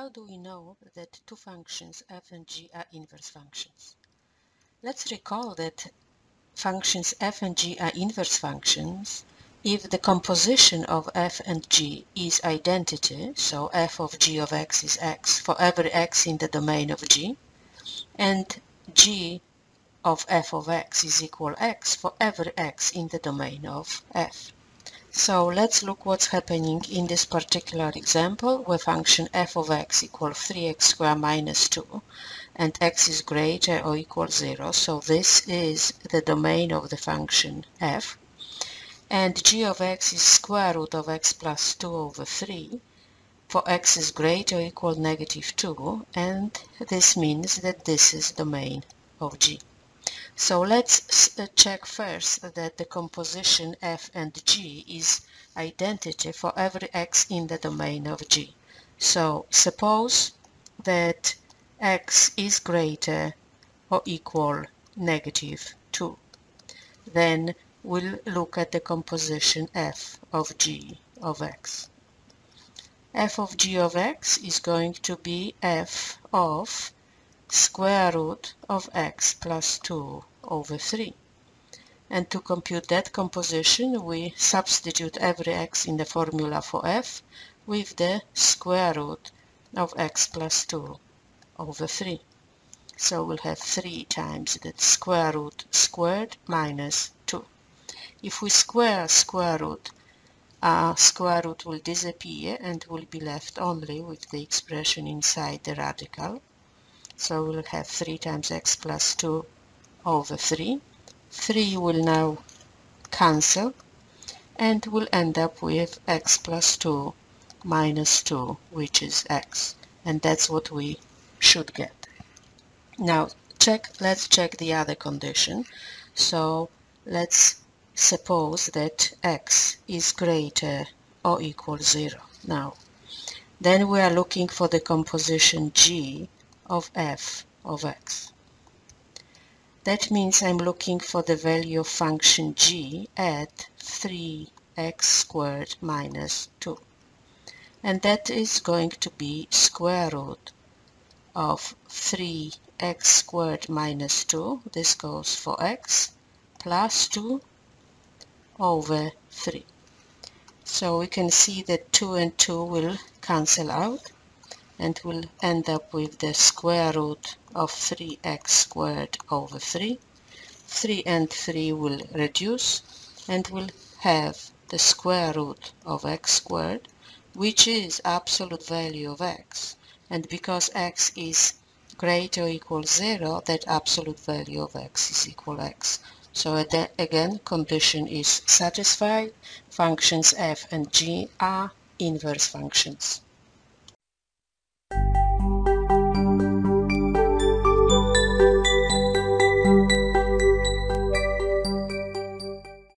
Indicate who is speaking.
Speaker 1: how do we know that two functions f and g are inverse functions? Let's recall that functions f and g are inverse functions if the composition of f and g is identity, so f of g of x is x for every x in the domain of g, and g of f of x is equal x for every x in the domain of f. So let's look what's happening in this particular example where function f of x equals 3x squared minus 2 and x is greater or equal 0. So this is the domain of the function f, and g of x is square root of x plus 2 over 3 for x is greater or equal negative 2, and this means that this is domain of g. So let's check first that the composition f and g is identity for every x in the domain of g. So suppose that x is greater or equal negative 2. Then we'll look at the composition f of g of x. F of g of x is going to be f of square root of x plus 2 over 3. And to compute that composition, we substitute every x in the formula for f with the square root of x plus 2 over 3. So we'll have 3 times that square root squared minus 2. If we square root will disappear and will be left only with the expression inside the radical. So we'll have 3 times x plus 2 over 3. 3 will now cancel and we'll end up with x plus 2 minus 2, which is x. And that's what we should get. Now let's check the other condition. So let's suppose that x is greater or equal 0. Now then we are looking for the composition g of f of x. That means I'm looking for the value of function g at 3x squared minus 2. And that is going to be square root of 3x squared minus 2, this goes for x, plus 2 over 3. So we can see that 2 and 2 will cancel out, and we'll end up with the square root of 3x squared over 3. 3 and 3 will reduce, and we'll have the square root of x squared, which is absolute value of x. And because x is greater or equal 0, that absolute value of x is equal x. So again, condition is satisfied. Functions f and g are inverse functions.